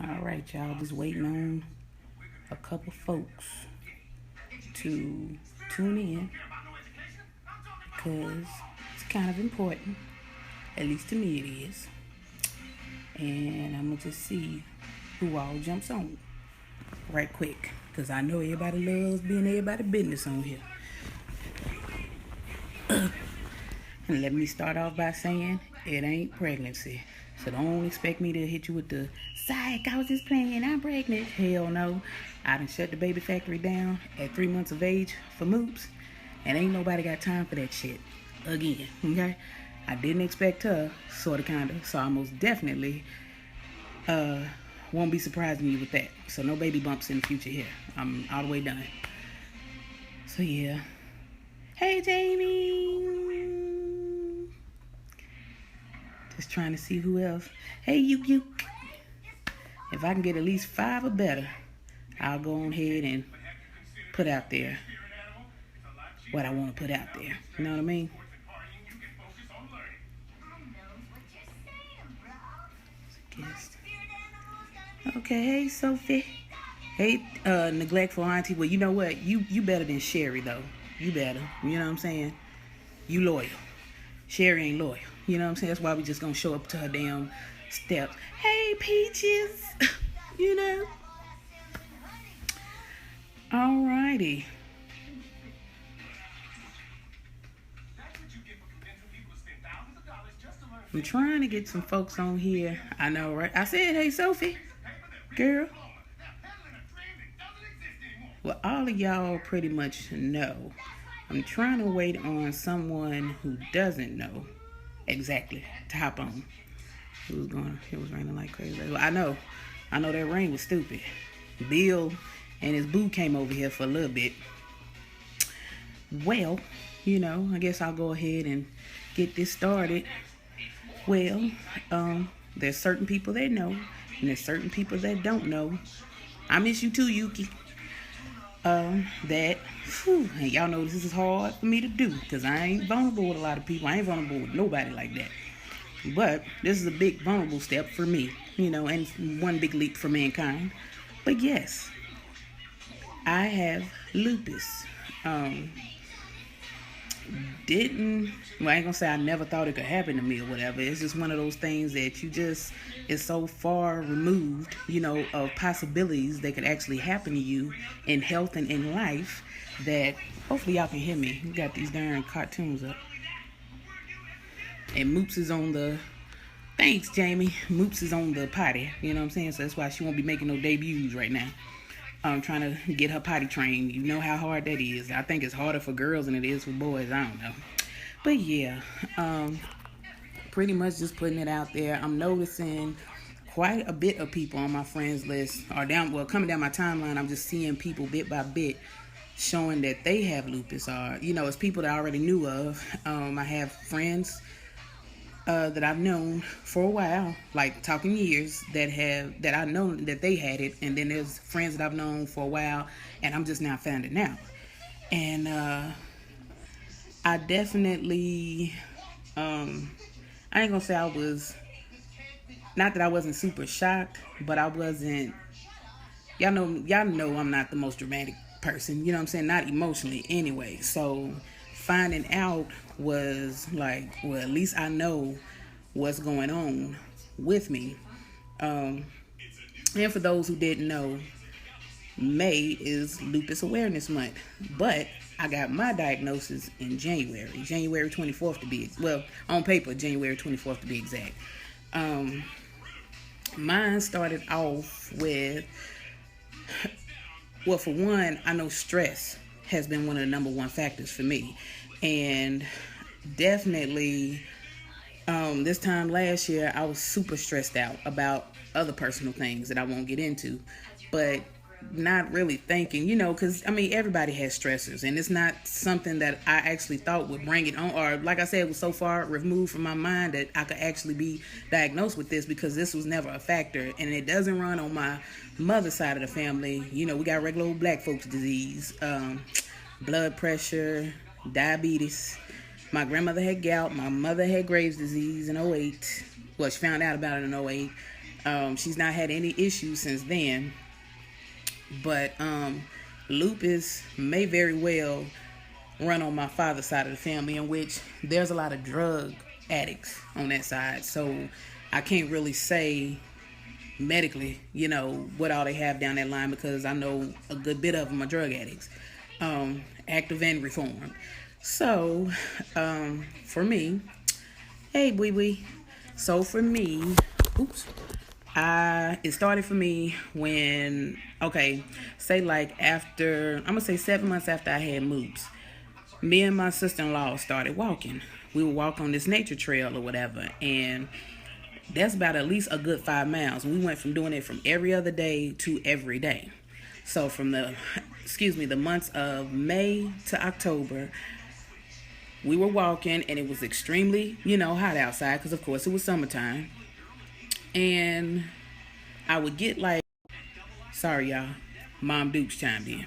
All right, y'all. Just waiting on a couple folks to tune in because it's kind of important. At least to me it is. And I'm going to just see who all jumps on right quick because I know everybody loves being everybody's business on here. And let me start off by saying it ain't pregnancy. So don't expect me to hit you with the psych, I was just playing, I'm pregnant. Hell no. I done shut the baby factory down at 3 months of age for moops. And ain't nobody got time for that shit. Again, okay? I didn't expect her, sorta kinda. So I most definitely won't be surprising you with that. So no baby bumps in the future here. I'm all the way done. So yeah. Hey Jamie. Just trying to see who else. Hey, you. If I can get at least 5 or better, I'll go on ahead and put out there what I want to put out there. You know what I mean? Okay, hey, Sophie. Hey, neglectful auntie. Well, you know what? You better than Sherry, though. You better. You know what I'm saying? You loyal. Sherry ain't loyal. You know what I'm saying? That's why we just gonna show up to her damn steps. Hey, Peaches. You know? Alrighty. I'm trying to get some folks on here. I know, right? I said, hey, Sophie. Girl. Well, all of y'all pretty much know. I'm trying to wait on someone who doesn't know exactly to hop on. It was raining like crazy. Well, I know that rain was stupid. Bill and his boo came over here for a little bit. Well, I guess I'll go ahead and get this started. Well, there's certain people that know, and there's certain people that don't know. I miss you too, Yuki. And y'all know this is hard for me to do because I ain't vulnerable with a lot of people. I ain't vulnerable with nobody like that. But this is a big vulnerable step for me, and one big leap for mankind. But yes, I have lupus. I ain't gonna say I never thought it could happen to me or whatever. It's just one of those things that is so far removed, of possibilities that could actually happen to you in health and in life that hopefully y'all can hear me. We got these darn cartoons up. And Moops is on the... Thanks, Jamie. Moops is on the potty. You know what I'm saying? So that's why she won't be making no debuts right now. I'm trying to get her potty trained. You know how hard that is. I think it's harder for girls than it is for boys. I don't know. But yeah, pretty much just putting it out there. I'm noticing quite a bit of people on my friends list are coming down my timeline. I'm just seeing people bit by bit showing that they have lupus, or it's people that I already knew of. I have friends that I've known for a while, like talking years, that I know that they had it, and then there's friends that I've known for a while, and I'm just now finding out. And I definitely, I ain't gonna say I was, not that I wasn't super shocked, but I wasn't, y'all know I'm not the most dramatic person, you know what I'm saying, not emotionally anyway, so finding out was like, well, at least I know what's going on with me. And for those who didn't know, May is Lupus Awareness Month, but I got my diagnosis in January 24th to be, on paper, January 24th to be exact. Mine started off with, for one, I know stress has been one of the number one factors for me. And definitely, this time last year, I was super stressed out about other personal things that I won't get into. But not really thinking, because, everybody has stressors. And it's not something that I actually thought would bring it on. Or, like I said, it was so far removed from my mind that I could actually be diagnosed with this, because this was never a factor. And it doesn't run on my mother's side of the family. We got regular old black folks disease. Blood pressure, diabetes. My grandmother had gout. My mother had Graves' disease in 2008. Well, she found out about it in 2008. She's not had any issues since then. But lupus may very well run on my father's side of the family, in which there's a lot of drug addicts on that side. So I can't really say medically, what all they have down that line, because I know a good bit of them are drug addicts, active and reformed. So for me, hey, wee wee. So for me, it started for me when, say like after, I'm gonna say 7 months after I had moops, me and my sister-in-law started walking. We would walk on this nature trail or whatever, and that's about at least a good 5 miles. We went from doing it from every other day to every day. So from the months of May to October, we were walking, and it was extremely, hot outside, because of course it was summertime. And I would get like, sorry y'all, Mom Dukes chimed in.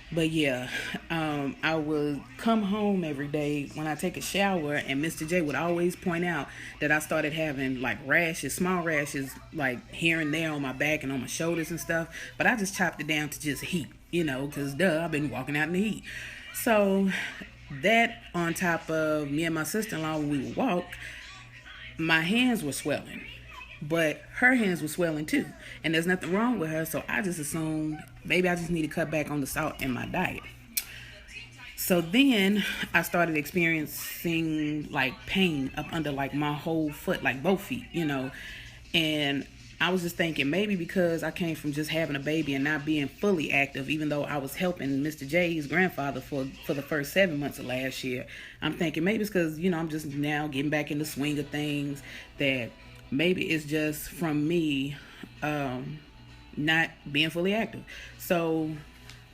But yeah, I would come home every day when I take a shower, and Mr. J would always point out that I started having like rashes, small rashes, like here and there on my back and on my shoulders and stuff. But I just chopped it down to just heat, because I've been walking out in the heat. So that, on top of me and my sister-in-law, when we would walk, my hands were swelling. But her hands were swelling too. And there's nothing wrong with her, so I just assumed maybe I just need to cut back on the salt in my diet. So then I started experiencing like pain up under like my whole foot, like both feet, And I was just thinking maybe because I came from just having a baby and not being fully active, even though I was helping Mr. J's grandfather for the first 7 months of last year. I'm thinking maybe it's because, I'm just now getting back in the swing of things, that maybe it's just from me not being fully active. So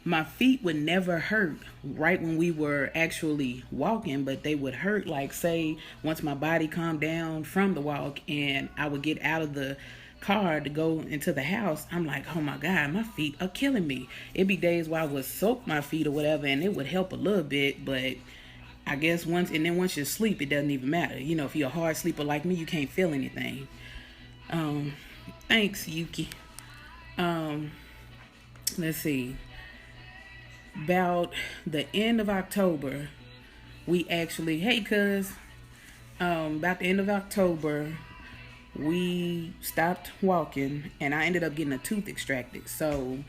my feet would never hurt right when we were actually walking, but they would hurt, like, say, once my body calmed down from the walk and I would get out of the car to go into the house. I'm like, oh my God, my feet are killing me. It'd be days where I would soak my feet or whatever, and it would help a little bit, but I guess once you sleep, it doesn't even matter. If you're a hard sleeper like me, you can't feel anything. Thanks, Yuki. Let's see. About the end of October, we actually, about the end of October, we stopped walking, and I ended up getting a tooth extracted. So,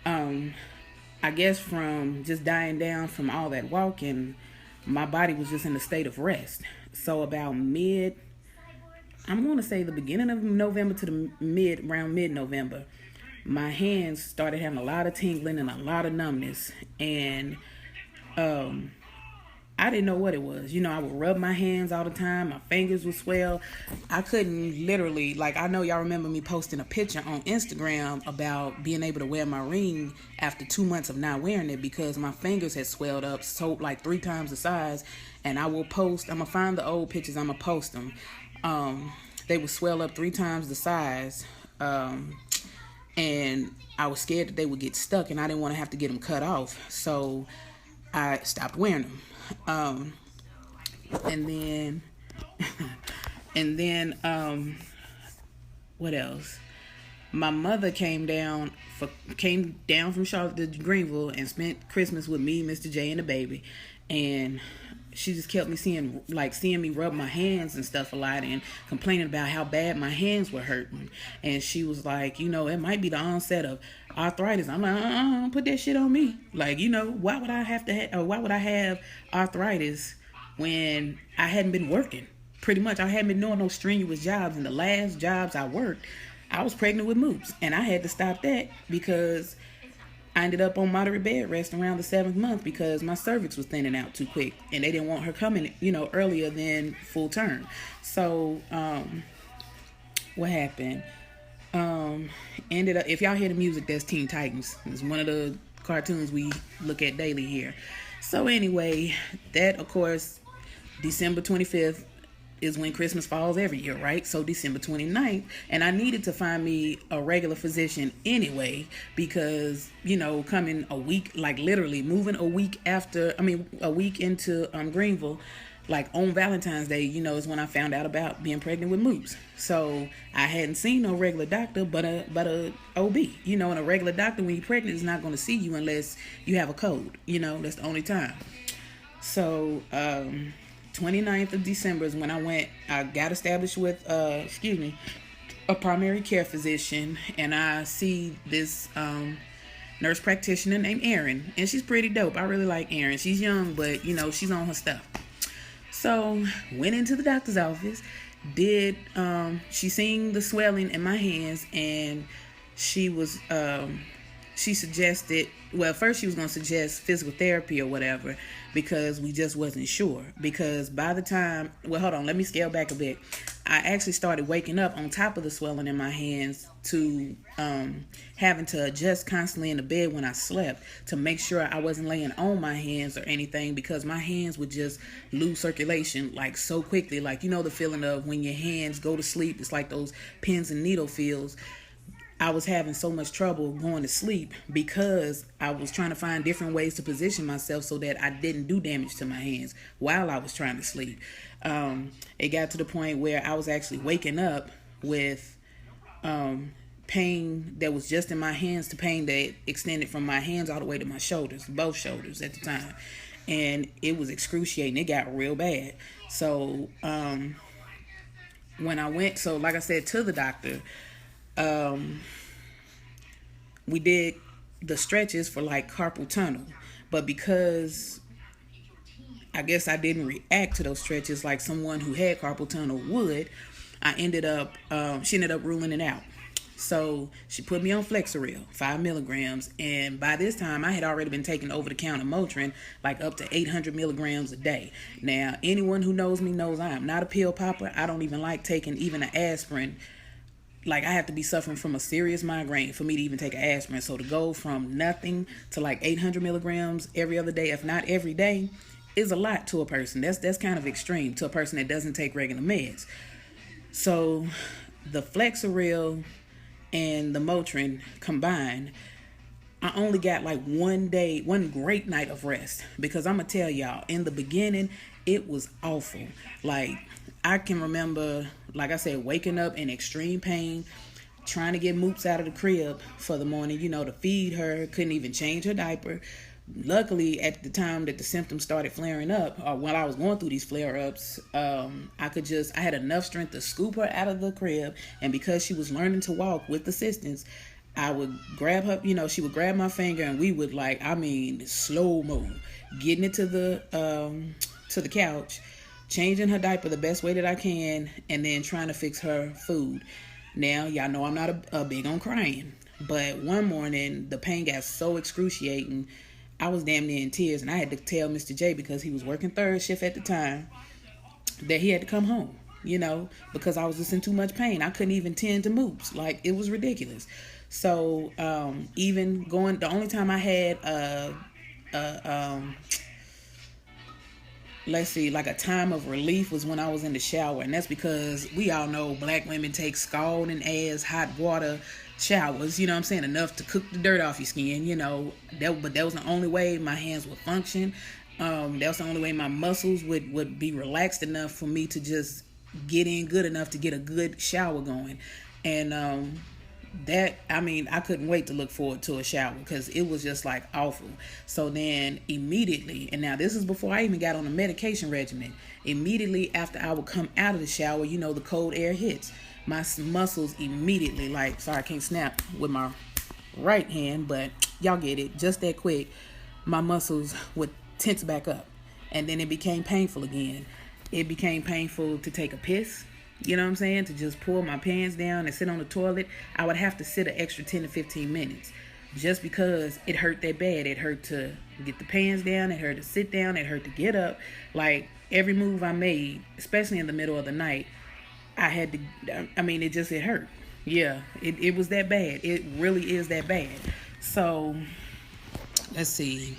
I guess from just dying down from all that walking, my body was just in a state of rest. So about I'm going to say the beginning of November to around mid-November, my hands started having a lot of tingling and a lot of numbness. And I didn't know what it was. I would rub my hands all the time. My fingers would swell. I couldn't literally, I know y'all remember me posting a picture on Instagram about being able to wear my ring after 2 months of not wearing it, because my fingers had swelled up so like 3 times the size. And I'm going to find the old pictures. I'm going to post them. They would swell up 3 times the size. And I was scared that they would get stuck, and I didn't want to have to get them cut off. So I stopped wearing them. And then what else? My mother came down from Charlotte to Greenville and spent Christmas with me, Mr. J, and the baby. And she just kept me seeing me rub my hands and stuff a lot, and complaining about how bad my hands were hurting. And she was like, it might be the onset of arthritis. I'm like, put that shit on me. Why would I have arthritis when I hadn't been working? Pretty much, I hadn't been doing no strenuous jobs. And the last jobs I worked, I was pregnant with moops, and I had to stop that because I ended up on moderate bed rest around the 7th month because my cervix was thinning out too quick, and they didn't want her coming, earlier than full term. So, what happened? Ended up, if y'all hear the music, that's Teen Titans. It's one of the cartoons we look at daily here. So anyway, that, of course, December 25th is when Christmas falls every year, right? So December 29th, and I needed to find me a regular physician anyway, because, coming a week, literally moving a week into Greenville, like on Valentine's Day, you know, is when I found out about being pregnant with Moops. So I hadn't seen no regular doctor, but a OB. You know, and a regular doctor when you're pregnant is not going to see you unless you have a code. You know, that's the only time. So 29th of December is when I got established with a primary care physician, and I see this nurse practitioner named Erin, and she's pretty dope. I really like Erin. She's young, but you know, she's on her stuff. So went into the doctor's office, she seen the swelling in my hands, and she suggested, well, first she was going to suggest physical therapy or whatever, because we just wasn't sure. Because by the time, well, hold on, let me scale back a bit. I actually started waking up on top of the swelling in my hands to having to adjust constantly in the bed when I slept to make sure I wasn't laying on my hands or anything, because my hands would just lose circulation like so quickly. Like, you know, the feeling of when your hands go to sleep, it's like those pins and needle feels. I was having so much trouble going to sleep because I was trying to find different ways to position myself so that I didn't do damage to my hands while I was trying to sleep. It got to the point where I was actually waking up with pain that was just in my hands to pain that extended from my hands all the way to my shoulders, both shoulders at the time. And it was excruciating. It got real bad. So when I went, so like I said, to the doctor, we did the stretches for like carpal tunnel, but because I guess I didn't react to those stretches like someone who had carpal tunnel would, she ended up ruling it out. So she put me on Flexeril, 5 milligrams. And by this time I had already been taking over-the-counter Motrin, like up to 800 milligrams a day. Now, anyone who knows me knows I am not a pill popper. I don't even like taking even an aspirin. Like, I have to be suffering from a serious migraine for me to even take an aspirin. So to go from nothing to like 800 milligrams every other day, if not every day, is a lot to a person. That's kind of extreme to a person that doesn't take regular meds. So the Flexeril and the Motrin combined, I only got like one great night of rest. Because I'm going to tell y'all, in the beginning, it was awful. Like, I can remember, like I said, waking up in extreme pain, trying to get Moops out of the crib for the morning, you know, to feed her, couldn't even change her diaper. Luckily, at the time that the symptoms started flaring up, or while I was going through these flare-ups, I had enough strength to scoop her out of the crib, and because she was learning to walk with assistance, I would grab her, you know, she would grab my finger, and we would slow-mo, getting it to the couch, changing her diaper the best way that I can, and then trying to fix her food. Now, y'all know I'm not a big on crying, but one morning, the pain got so excruciating, I was damn near in tears, and I had to tell Mr. J, because he was working third shift at the time, that he had to come home, you know, because I was just in too much pain. I couldn't even tend to Moops. Like, it was ridiculous. So, the only time I had like a time of relief was when I was in the shower. And that's because we all know black women take scalding ass hot water showers, you know what I'm saying, enough to cook the dirt off your skin, you know. But that was the only way my hands would function. That was the only way my muscles would be relaxed enough for me to just get in good enough to get a good shower going. And I couldn't wait to look forward to a shower because it was just like awful. So then immediately, and now this is before I even got on the medication regimen, immediately after I would come out of the shower, you know, the cold air hits. My muscles immediately, sorry, I can't snap with my right hand, but y'all get it, just that quick, my muscles would tense back up. And then it became painful again. It became painful to take a piss. You know what I'm saying? To just pull my pants down and sit on the toilet. I would have to sit an extra 10 to 15 minutes just because it hurt that bad. It hurt to get the pants down. It hurt to sit down. It hurt to get up. Like, every move I made, especially in the middle of the night, it hurt. Yeah, it was that bad. It really is that bad. So, let's see.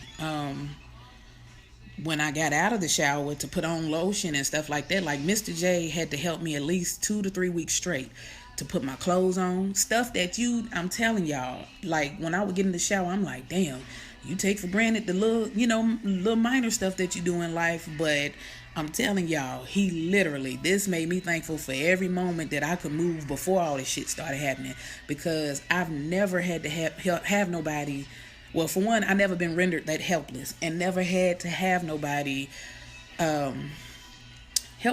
When I got out of the shower to put on lotion and stuff like that, like Mr. J had to help me at least 2 to 3 weeks straight to put my clothes on. Stuff that I'm telling y'all, like when I would get in the shower, I'm like, damn, you take for granted the little minor stuff that you do in life, but I'm telling y'all, he literally, this made me thankful for every moment that I could move before all this shit started happening, because I've never had to have nobody. Well, for one, I never been rendered that helpless, and never had to have nobody help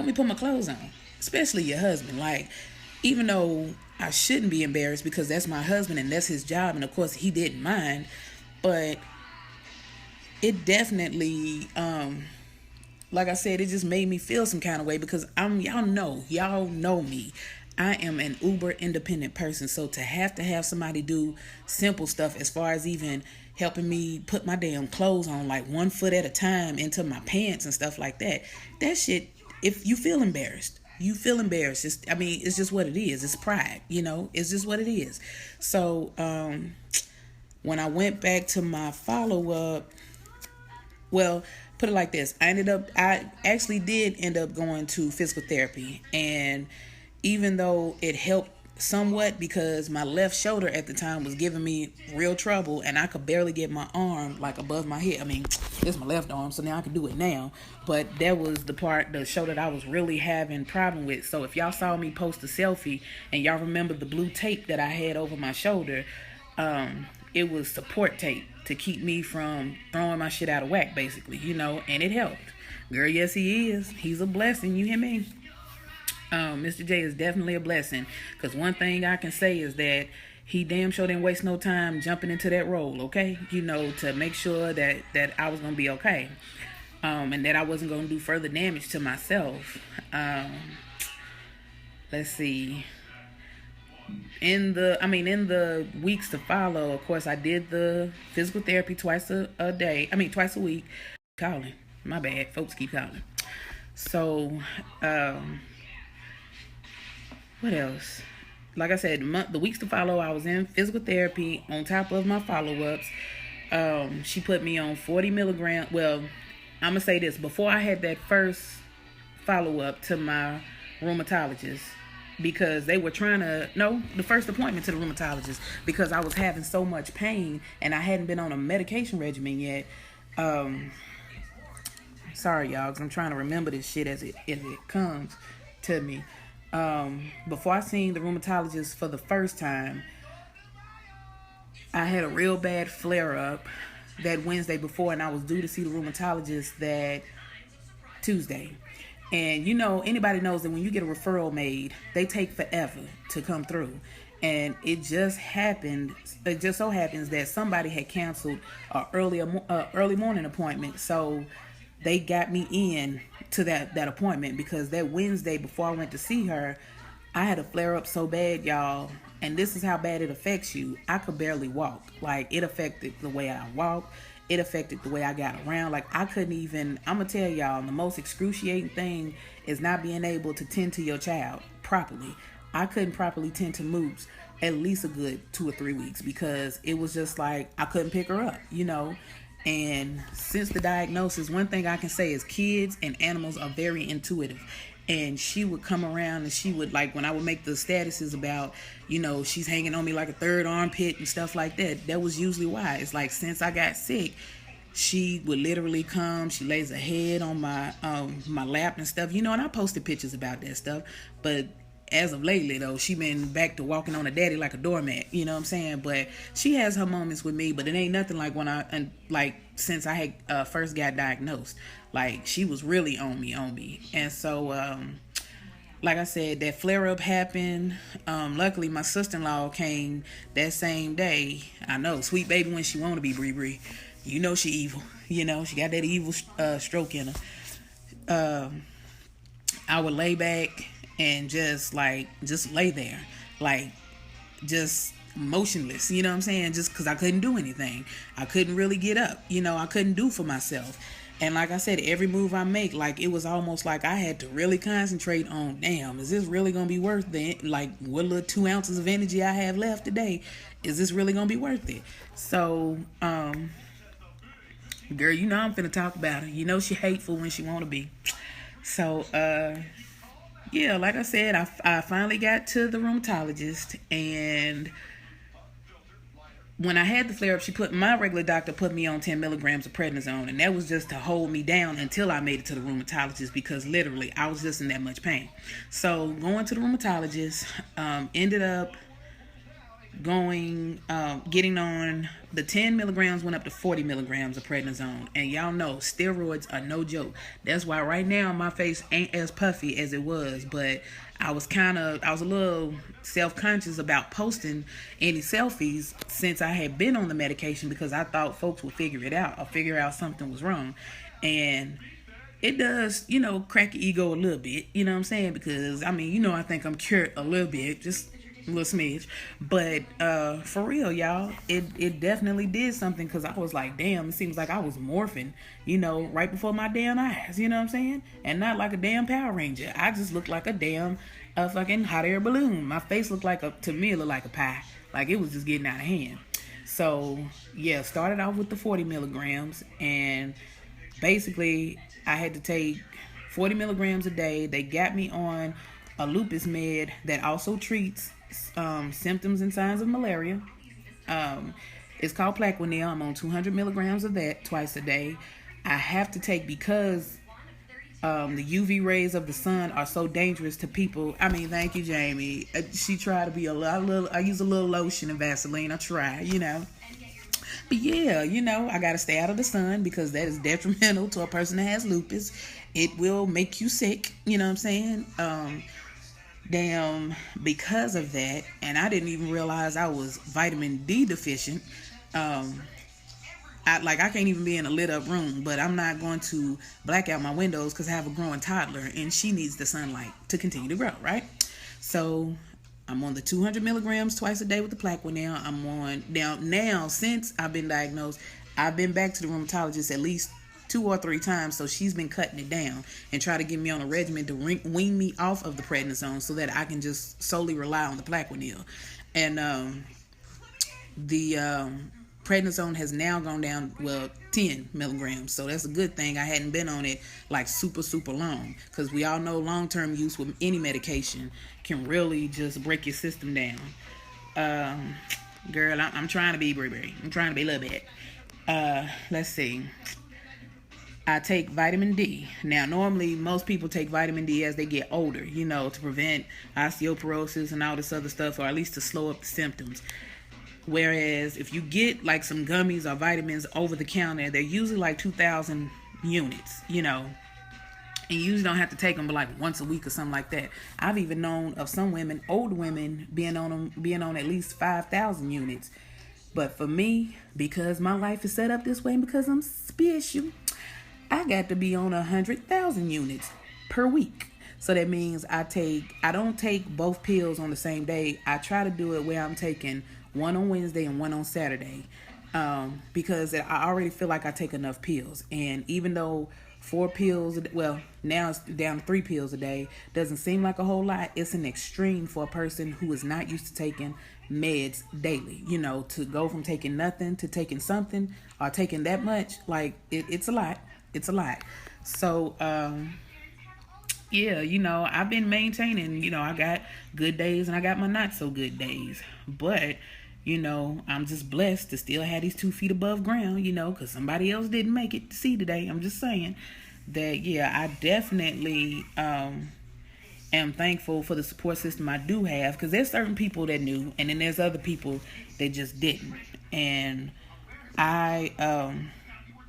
me put my clothes on, especially your husband. Like, even though I shouldn't be embarrassed because that's my husband and that's his job, and of course he didn't mind, but it definitely, like I said, it just made me feel some kind of way, because y'all know me. I am an uber independent person, so to have somebody do simple stuff as far as even helping me put my damn clothes on, like 1 foot at a time into my pants and stuff like that, that shit, if you feel embarrassed, you feel embarrassed. It's just what it is. It's pride, it's just what it is. So when I went back to my follow-up, well, put it like this, I actually did end up going to physical therapy, and even though it helped somewhat, because my left shoulder at the time was giving me real trouble, and I could barely get my arm like above my head. It's my left arm, so now I can do it now, but that was the shoulder that I was really having problem with. So if y'all saw me post a selfie and y'all remember the blue tape that I had over my shoulder, it was support tape to keep me from throwing my shit out of whack, basically, and it helped. Girl, yes, he is. He's a blessing, you hear me? Mr. J is definitely a blessing, because one thing I can say is that he damn sure didn't waste no time jumping into that role, okay? To make sure that I was going to be okay, and that I wasn't going to do further damage to myself. Let's see. In the weeks to follow, of course, I did the physical therapy twice a week. Calling. My bad. Folks keep calling. So, what else? Like I said, the weeks to follow, I was in physical therapy on top of my follow-ups. She put me on 40 milligrams. Well, I'm going to say this. Before I had that first follow-up to my rheumatologist, because they were the first appointment to the rheumatologist, because I was having so much pain and I hadn't been on a medication regimen yet. Sorry, y'all, because I'm trying to remember this shit as it comes to me. Before I seen the rheumatologist for the first time, I had a real bad flare-up that Wednesday before, and I was due to see the rheumatologist that Tuesday. And anybody knows that when you get a referral made, they take forever to come through. And it just so happens that somebody had canceled an early morning appointment. So they got me in to that appointment, because that Wednesday before I went to see her, I had a flare up so bad, y'all. And this is how bad it affects you. I could barely walk. Like, it affected the way I walked. It affected the way I got around. Like, I couldn't even, I'm going to tell y'all, the most excruciating thing is not being able to tend to your child properly. I couldn't properly tend to Moops at least a good 2 or 3 weeks, because it was just like, I couldn't pick her up, And since the diagnosis, one thing I can say is kids and animals are very intuitive. And she would come around and she would, like, when I would make the statuses about, she's hanging on me like a third armpit and stuff like that, that was usually why. It's like, since I got sick, she would literally come, she lays her head on my lap and stuff, and I posted pictures about that stuff. But as of lately, though, she been back to walking on her daddy like a doormat, you know what I'm saying? But she has her moments with me, but it ain't nothing like since I had first got diagnosed. Like, she was really on me. And so, like I said, that flare-up happened. Luckily, my sister-in-law came that same day. I know, sweet baby when she want to be, Bree. She evil. She got that evil stroke in her. I would lay back and just lay there, like, just motionless, you know what I'm saying? Just because I couldn't do anything. I couldn't really get up, I couldn't do for myself. And like I said, every move I make, like, it was almost like I had to really concentrate on, damn, is this really going to be worth it? Like, what little 2 ounces of energy I have left today, is this really going to be worth it? So, girl, I'm finna talk about her. She hateful when she want to be. So, yeah, like I said, I finally got to the rheumatologist, and when I had the flare up, my regular doctor put me on 10 milligrams of prednisone, and that was just to hold me down until I made it to the rheumatologist, because literally I was just in that much pain. So going to the rheumatologist, ended up getting on the 10 milligrams, went up to 40 milligrams of prednisone. And y'all know steroids are no joke. That's why right now my face ain't as puffy as it was, but I was a little self-conscious about posting any selfies since I had been on the medication, because I thought folks would figure it out or figure out something was wrong. And it does, crack your ego a little bit, you know what I'm saying? Because, I think I'm cured a little bit, just a little smidge. But for real, y'all, it definitely did something, because I was like, damn, it seems like I was morphing, right before my damn eyes, you know what I'm saying? And not like a damn Power Ranger. I just looked like a fucking hot air balloon. My face looked to me, it looked like a pie. Like, it was just getting out of hand. So, yeah, started off with the 40 milligrams, and basically I had to take 40 milligrams a day. They got me on a lupus med that also treats symptoms and signs of malaria. It's called Plaquenil. I'm on 200 milligrams of that twice a day. I have to take, because the UV rays of the sun are so dangerous to people. Thank you, Jamie. She tried to be I use a little lotion and Vaseline. I try, But yeah, I got to stay out of the sun, because that is detrimental to a person that has lupus. It will make you sick, you know what I'm saying? Because of that, and I didn't even realize I was vitamin D deficient. I can't even be in a lit up room, but I'm not going to black out my windows because I have a growing toddler and she needs the sunlight to continue to grow, right? So I'm on the 200 milligrams twice a day with the Plaquenil. I'm on now since I've been diagnosed, I've been back to the rheumatologist at least 2 or 3 times, so she's been cutting it down and try to get me on a regimen to wean me off of the prednisone so that I can just solely rely on the Plaquenil. And the prednisone has now gone down, 10 milligrams, so that's a good thing. I hadn't been on it like super long, because we all know long-term use with any medication can really just break your system down. Girl, I'm trying to be Brie. I'm trying to be a little bit. Let's see. I take vitamin D. Now, normally most people take vitamin D as they get older, to prevent osteoporosis and all this other stuff, or at least to slow up the symptoms. Whereas if you get like some gummies or vitamins over the counter, they're usually like 2,000 units, and you usually don't have to take them but like once a week or something like that. I've even known of some women, older women, being on at least 5,000 units. But for me, because my life is set up this way and because I'm special, I got to be on 100,000 units per week. So that means I don't take both pills on the same day. I try to do it where I'm taking one on Wednesday and one on Saturday, because I already feel like I take enough pills. And even though 4 pills, now it's down to 3 pills a day, doesn't seem like a whole lot, it's an extreme for a person who is not used to taking meds daily. To go from taking nothing to taking something or taking that much, like it's a lot. It's a lot. So, yeah, I've been maintaining, I got good days and I got my not so good days. But, I'm just blessed to still have these 2 feet above ground, because somebody else didn't make it to see today. I'm just saying that, yeah, I definitely am thankful for the support system I do have, because there's certain people that knew, and then there's other people that just didn't. And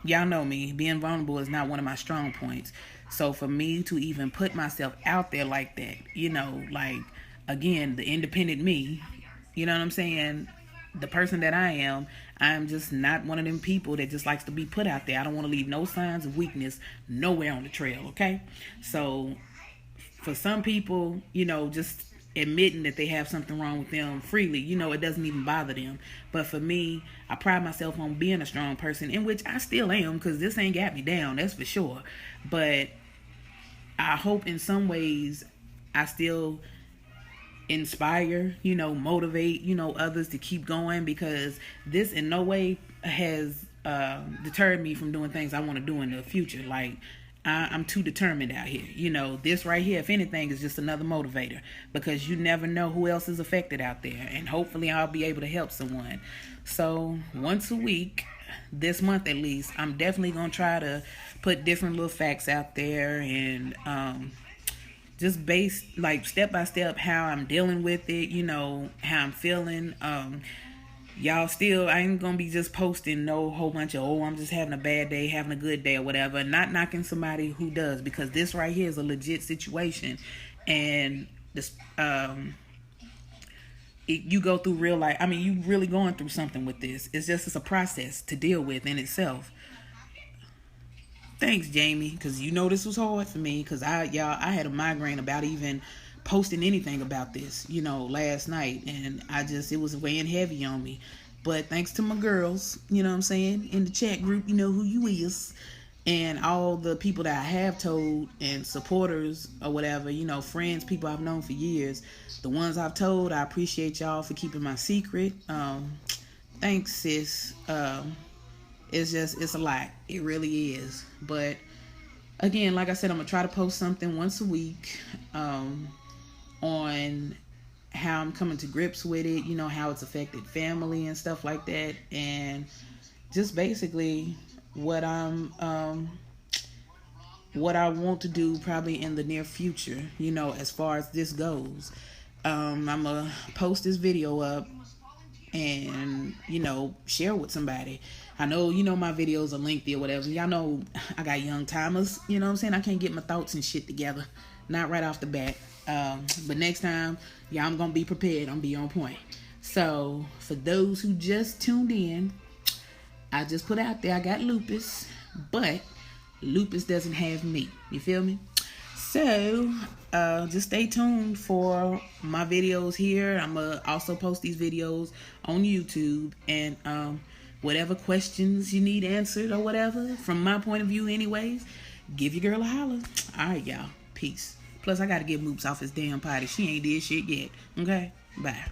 y'all know me, being vulnerable is not one of my strong points. So for me to even put myself out there like that, like, again, the independent me, you know what I'm saying? The person that I am, I'm just not one of them people that just likes to be put out there. I don't want to leave no signs of weakness nowhere on the trail, okay? So for some people, just admitting that they have something wrong with them freely, it doesn't even bother them. But for me, I pride myself on being a strong person, in which I still am, because this ain't got me down, that's for sure. But I hope in some ways I still inspire, motivate, others to keep going, because this in no way has deterred me from doing things I want to do in the future. Like, I'm too determined out here. You know, this right here, if anything, is just another motivator, because you never know who else is affected out there, and hopefully I'll be able to help someone. So once a week, this month at least, I'm definitely gonna try to put different little facts out there, and just based like step by step how I'm dealing with it, you know, how I'm feeling. Y'all still, I ain't gonna be just posting no whole bunch of, oh, I'm just having a bad day, having a good day or whatever. Not knocking somebody who does, because this right here is a legit situation. And this, you go through real life. I mean, you really going through something with this. It's a process to deal with in itself. Thanks, Jamie, because you know this was hard for me, because I had a migraine about even posting anything about this, you know, last night, and it was weighing heavy on me. But thanks to my girls, you know what I'm saying, in the chat group, you know who you is, and all the people that I have told, and supporters or whatever, you know, friends, people I've known for years, the ones I've told, I appreciate y'all for keeping my secret. Thanks, sis. It's a lot. It really is. But again, like I said, I'm gonna try to post something once a week on how I'm coming to grips with it, you know, how it's affected family and stuff like that, and just basically what I want to do probably in the near future, you know, as far as this goes. I'm gonna post this video up and, you know, share with somebody. I know, you know, my videos are lengthy or whatever. Y'all know I got young timers, you know what I'm saying? I can't get my thoughts and shit together. Not right off the bat. But next time, yeah, I'm going to be prepared. I'm going to be on point. So, for those who just tuned in, I just put out there I got lupus, but lupus doesn't have me. You feel me? So, just stay tuned for my videos here. I'm going to also post these videos on YouTube, and whatever questions you need answered or whatever, from my point of view anyways, give your girl a holler. All right, y'all. Peace. Plus, I got to get Moops off his damn potty. She ain't did shit yet. Okay? Bye.